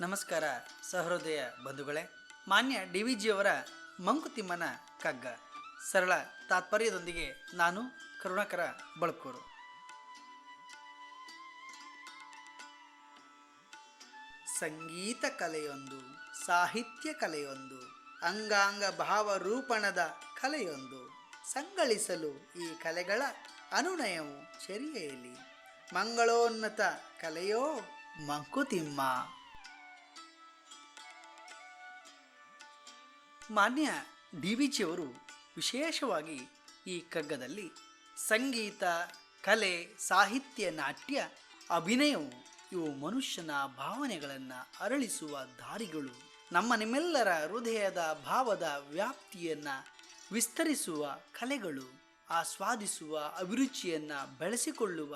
ನಮಸ್ಕಾರ ಸಹೃದಯ ಬಂಧುಗಳೇ. ಮಾನ್ಯ ಡಿ ವಿ ಜಿಯವರ ಮಂಕುತಿಮ್ಮನ ಕಗ್ಗ ಸರಳ ತಾತ್ಪರ್ಯದೊಂದಿಗೆ ನಾನು ಕರುಣಾಕರ ಬಳಕೂರು. ಸಂಗೀತ ಕಲೆಯೊಂದು, ಸಾಹಿತ್ಯ ಕಲೆಯೊಂದು, ಅಂಗಾಂಗ ಭಾವರೂಪಣದ ಕಲೆಯೊಂದು. ಸಂಗಳಿಸಲು ಈ ಕಲೆಗಳ ಅನುನಯವು ಚೆರಿಯಲಿ. ಮಂಗಳೋನ್ನತ ಕಲೆಯೋ ಮಂಕುತಿಮ್ಮ. ಮಾನ್ಯ ಡಿ ವಿ ಜಿಯವರು ವಿಶೇಷವಾಗಿ ಈ ಕಗ್ಗದಲ್ಲಿ ಸಂಗೀತ, ಕಲೆ, ಸಾಹಿತ್ಯ, ನಾಟ್ಯ, ಅಭಿನಯವು ಇವು ಮನುಷ್ಯನ ಭಾವನೆಗಳನ್ನು ಅರಳಿಸುವ ದಾರಿಗಳು. ನಮ್ಮ ನಿಮ್ಮೆಲ್ಲರ ಹೃದಯದ ಭಾವದ ವ್ಯಾಪ್ತಿಯನ್ನು ವಿಸ್ತರಿಸುವ ಕಲೆಗಳು, ಆಸ್ವಾದಿಸುವ ಅಭಿರುಚಿಯನ್ನು ಬೆಳೆಸಿಕೊಳ್ಳುವ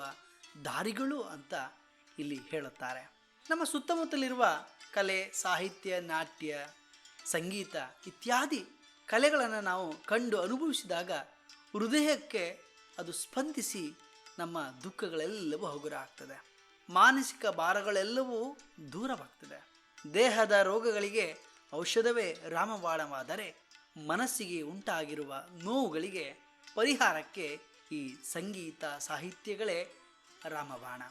ದಾರಿಗಳು ಅಂತ ಇಲ್ಲಿ ಹೇಳುತ್ತಾರೆ. ನಮ್ಮ ಸುತ್ತಮುತ್ತಲಿರುವ ಕಲೆ, ಸಾಹಿತ್ಯ, ನಾಟ್ಯ, ಸಂಗೀತ ಇತ್ಯಾದಿ ಕಲೆಗಳನ್ನು ನಾವು ಕಂಡು ಅನುಭವಿಸಿದಾಗ ಹೃದಯಕ್ಕೆ ಅದು ಸ್ಪಂದಿಸಿ ನಮ್ಮ ದುಃಖಗಳೆಲ್ಲವೂ ಹಗುರ ಆಗ್ತದೆ. ಮಾನಸಿಕ ಭಾರಗಳೆಲ್ಲವೂ ದೂರವಾಗ್ತದೆ. ದೇಹದ ರೋಗಗಳಿಗೆ ಔಷಧವೇ ರಾಮಬಾಣವಾದರೆ ಮನಸ್ಸಿಗೆ ಉಂಟಾಗಿರುವ ನೋವುಗಳಿಗೆ ಪರಿಹಾರಕ್ಕೆ ಈ ಸಂಗೀತ ಸಾಹಿತ್ಯಗಳೇ ರಾಮಬಾಣ.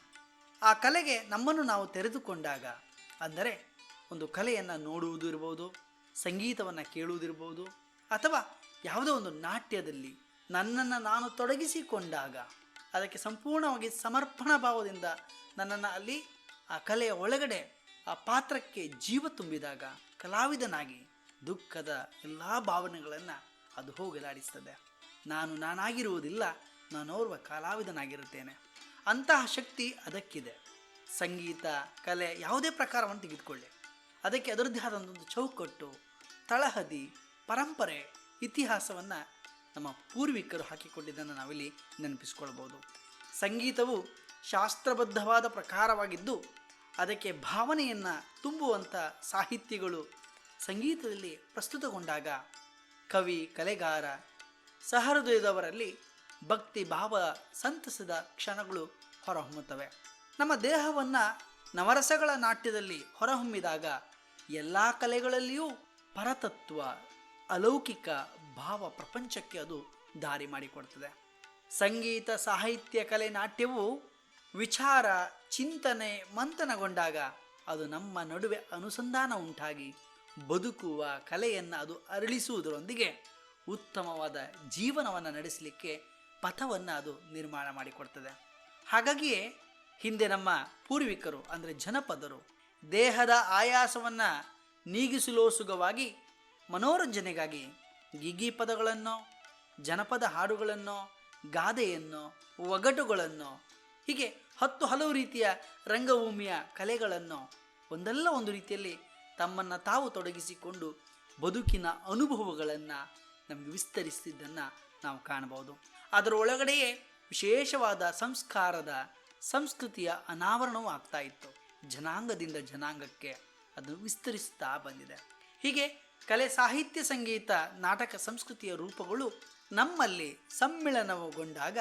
ಆ ಕಲೆಗೆ ನಮ್ಮನ್ನು ನಾವು ತೆರೆದುಕೊಂಡಾಗ, ಅಂದರೆ ಒಂದು ಕಲೆಯನ್ನು ನೋಡುವುದು ಇರ್ಬೋದು, ಸಂಗೀತವನ್ನು ಕೇಳುವುದಿರ್ಬೋದು, ಅಥವಾ ಯಾವುದೋ ಒಂದು ನಾಟ್ಯದಲ್ಲಿ ನನ್ನನ್ನು ನಾನು ತೊಡಗಿಸಿಕೊಂಡಾಗ, ಅದಕ್ಕೆ ಸಂಪೂರ್ಣವಾಗಿ ಸಮರ್ಪಣಾ ಭಾವದಿಂದ ನನ್ನನ್ನು ಅಲ್ಲಿ ಆ ಕಲೆಯ ಒಳಗಡೆ ಆ ಪಾತ್ರಕ್ಕೆ ಜೀವ ತುಂಬಿದಾಗ ಕಲಾವಿದನಾಗಿ ದುಃಖದ ಎಲ್ಲ ಭಾವನೆಗಳನ್ನು ಅದು ಹೋಗಲಾಡಿಸ್ತದೆ. ನಾನಾಗಿರುವುದಿಲ್ಲ, ನಾನೋರ್ವ ಕಲಾವಿದನಾಗಿರುತ್ತೇನೆ. ಅಂತಹ ಶಕ್ತಿ ಅದಕ್ಕಿದೆ. ಸಂಗೀತ, ಕಲೆ ಯಾವುದೇ ಪ್ರಕಾರವನ್ನು ತೆಗೆದುಕೊಳ್ಳಿ, ಅದಕ್ಕೆ ಅದರದ್ದೇ ಆದಂಥ ಚೌಕಟ್ಟು, ತಳಹದಿ, ಪರಂಪರೆ, ಇತಿಹಾಸವನ್ನು ನಮ್ಮ ಪೂರ್ವಿಕರು ಹಾಕಿಕೊಂಡಿದ್ದನ್ನು ನಾವಿಲ್ಲಿ ನೆನಪಿಸ್ಕೊಳ್ಬೋದು. ಸಂಗೀತವು ಶಾಸ್ತ್ರಬದ್ಧವಾದ ಪ್ರಕಾರವಾಗಿದ್ದು ಅದಕ್ಕೆ ಭಾವನೆಯನ್ನು ತುಂಬುವಂಥ ಸಾಹಿತ್ಯಗಳು ಸಂಗೀತದಲ್ಲಿ ಪ್ರಸ್ತುತಗೊಂಡಾಗ ಕವಿ, ಕಲೆಗಾರ, ಸಹೃದಯದವರಲ್ಲಿ ಭಕ್ತಿ ಭಾವ, ಸಂತಸದ ಕ್ಷಣಗಳು ಹೊರಹೊಮ್ಮುತ್ತವೆ. ನಮ್ಮ ದೇಹವನ್ನು ನವರಸಗಳ ನಾಟ್ಯದಲ್ಲಿ ಹೊರಹೊಮ್ಮಿದಾಗ ಎಲ್ಲ ಕಲೆಗಳಲ್ಲಿಯೂ ಪರತತ್ವ, ಅಲೌಕಿಕ ಭಾವ ಪ್ರಪಂಚಕ್ಕೆ ಅದು ದಾರಿ ಮಾಡಿಕೊಡ್ತದೆ. ಸಂಗೀತ, ಸಾಹಿತ್ಯ, ಕಲೆ, ನಾಟ್ಯವು ವಿಚಾರ, ಚಿಂತನೆ, ಮಂಥನಗೊಂಡಾಗ ಅದು ನಮ್ಮ ನಡುವೆ ಅನುಸಂಧಾನ ಉಂಟಾಗಿ ಬದುಕುವ ಕಲೆಯನ್ನು ಅದು ಅರಳಿಸುವುದರೊಂದಿಗೆ ಉತ್ತಮವಾದ ಜೀವನವನ್ನು ನಡೆಸಲಿಕ್ಕೆ ಪಥವನ್ನು ಅದು ನಿರ್ಮಾಣ ಮಾಡಿಕೊಡ್ತದೆ. ಹಾಗಾಗಿಯೇ ಹಿಂದೆ ನಮ್ಮ ಪೂರ್ವಿಕರು ಅಂದರೆ ಜನಪದರು ದೇಹದ ಆಯಾಸವನ್ನು ನೀಗಿಸಲೋಸುಗವಾಗಿ ಮನೋರಂಜನೆಗಾಗಿ ಗೀಗಿ ಪದಗಳನ್ನು, ಜನಪದ ಹಾಡುಗಳನ್ನು, ಗಾದೆಯನ್ನು, ಒಗಟುಗಳನ್ನು, ಹೀಗೆ ಹಲವು ರೀತಿಯ ರಂಗಭೂಮಿಯ ಕಲೆಗಳನ್ನು ಒಂದಲ್ಲ ಒಂದು ರೀತಿಯಲ್ಲಿ ತಮ್ಮನ್ನು ತಾವು ತೊಡಗಿಸಿಕೊಂಡು ಬದುಕಿನ ಅನುಭವಗಳನ್ನು ನಮಗೆ ವಿಸ್ತರಿಸಿದ್ದನ್ನು ನಾವು ಕಾಣಬಹುದು. ಅದರ ಒಳಗಡೆಯೇ ವಿಶೇಷವಾದ ಸಂಸ್ಕಾರದ, ಸಂಸ್ಕೃತಿಯ ಅನಾವರಣವೂ ಆಗ್ತಾ ಇತ್ತು. ಜನಾಂಗದಿಂದ ಜನಾಂಗಕ್ಕೆ ಅದು ವಿಸ್ತರಿಸ್ತಾ ಬಂದಿದೆ. ಹೀಗೆ ಕಲೆ, ಸಾಹಿತ್ಯ, ಸಂಗೀತ, ನಾಟಕ, ಸಂಸ್ಕೃತಿಯ ರೂಪಗಳು ನಮ್ಮಲ್ಲಿ ಸಮ್ಮಿಳನಗೊಂಡಾಗ,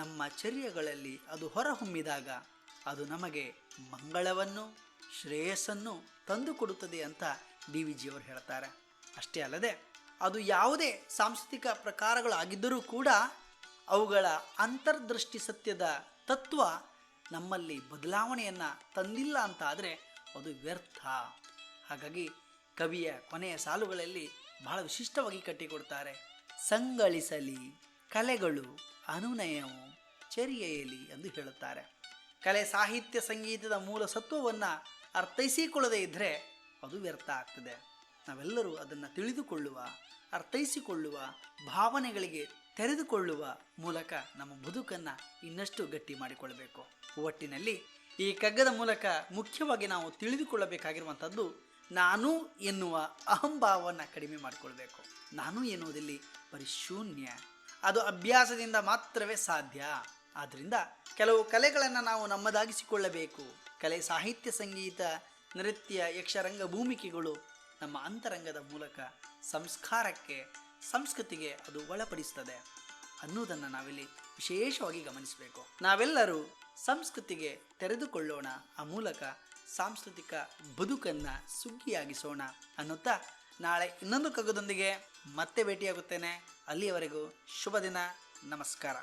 ನಮ್ಮ ಚರ್ಯಗಳಲ್ಲಿ ಅದು ಹೊರಹೊಮ್ಮಿದಾಗ ಅದು ನಮಗೆ ಮಂಗಳವನ್ನು, ಶ್ರೇಯಸ್ಸನ್ನು ತಂದುಕೊಡುತ್ತದೆ ಅಂತ ಡಿ ವಿ ಜಿಯವರು ಹೇಳ್ತಾರೆ. ಅಷ್ಟೇ ಅಲ್ಲದೆ ಅದು ಯಾವುದೇ ಸಾಂಸ್ಕೃತಿಕ ಪ್ರಕಾರಗಳಾಗಿದ್ದರೂ ಕೂಡ ಅವುಗಳ ಅಂತರ್ದೃಷ್ಟಿ ಸತ್ಯದ ತತ್ವ ನಮ್ಮಲ್ಲಿ ಬದಲಾವಣೆಯನ್ನು ತಂದಿಲ್ಲ ಅಂತ ಆದರೆ ಅದು ವ್ಯರ್ಥ. ಹಾಗಾಗಿ ಕವಿಯ ಕೊನೆಯ ಸಾಲುಗಳಲ್ಲಿ ಬಹಳ ವಿಶಿಷ್ಟವಾಗಿ ಕಟ್ಟಿಕೊಡ್ತಾರೆ. ಸಂಗಳಿಸಲಿ ಕಲೆಗಳು ಅನುನಯವು ಚೆರಿಯಲಿ ಎಂದು ಹೇಳುತ್ತಾರೆ. ಕಲೆ, ಸಾಹಿತ್ಯ, ಸಂಗೀತದ ಮೂಲ ಸತ್ವವನ್ನು ಅರ್ಥೈಸಿಕೊಳ್ಳದೇ ಇದ್ದರೆ ಅದು ವ್ಯರ್ಥ ಆಗ್ತದೆ. ನಾವೆಲ್ಲರೂ ಅದನ್ನು ತಿಳಿದುಕೊಳ್ಳುವ, ಅರ್ಥೈಸಿಕೊಳ್ಳುವ, ಭಾವನೆಗಳಿಗೆ ತೆರೆದುಕೊಳ್ಳುವ ಮೂಲಕ ನಮ್ಮ ಬದುಕನ್ನು ಇನ್ನಷ್ಟು ಗಟ್ಟಿ ಮಾಡಿಕೊಳ್ಳಬೇಕು. ಒಟ್ಟಿನಲ್ಲಿ ಈ ಕಗ್ಗದ ಮೂಲಕ ಮುಖ್ಯವಾಗಿ ನಾವು ತಿಳಿದುಕೊಳ್ಳಬೇಕಾಗಿರುವಂಥದ್ದು, ನಾನು ಎನ್ನುವ ಅಹಂಭಾವವನ್ನು ಕಡಿಮೆ ಮಾಡಿಕೊಳ್ಬೇಕು. ನಾನು ಎನ್ನುವುದಲ್ಲಿ ಪರಿಶೂನ್ಯ, ಅದು ಅಭ್ಯಾಸದಿಂದ ಮಾತ್ರವೇ ಸಾಧ್ಯ. ಆದ್ದರಿಂದ ಕೆಲವು ಕಲೆಗಳನ್ನು ನಾವು ನಮ್ಮದಾಗಿಸಿಕೊಳ್ಳಬೇಕು. ಕಲೆ, ಸಾಹಿತ್ಯ, ಸಂಗೀತ, ನೃತ್ಯ, ಯಕ್ಷರಂಗ ಭೂಮಿಕೆಗಳು ನಮ್ಮ ಅಂತರಂಗದ ಮೂಲಕ ಸಂಸ್ಕಾರಕ್ಕೆ, ಸಂಸ್ಕೃತಿಗೆ ಅದು ಒಳಪಡಿಸ್ತದೆ ಅನ್ನುವುದನ್ನು ನಾವಿಲ್ಲಿ ವಿಶೇಷವಾಗಿ ಗಮನಿಸಬೇಕು. ನಾವೆಲ್ಲರೂ ಸಂಸ್ಕೃತಿಗೆ ತೆರೆದುಕೊಳ್ಳೋಣ. ಆ ಮೂಲಕ ಸಾಂಸ್ಕೃತಿಕ ಬದುಕನ್ನು ಸುಗ್ಗಿಯಾಗಿಸೋಣ ಅನ್ನುತ್ತಾ ನಾಳೆ ಇನ್ನೊಂದು ಕಗ್ಗದೊಂದಿಗೆ ಮತ್ತೆ ಭೇಟಿಯಾಗುತ್ತೇನೆ. ಅಲ್ಲಿಯವರೆಗೂ ಶುಭ ದಿನ. ನಮಸ್ಕಾರ.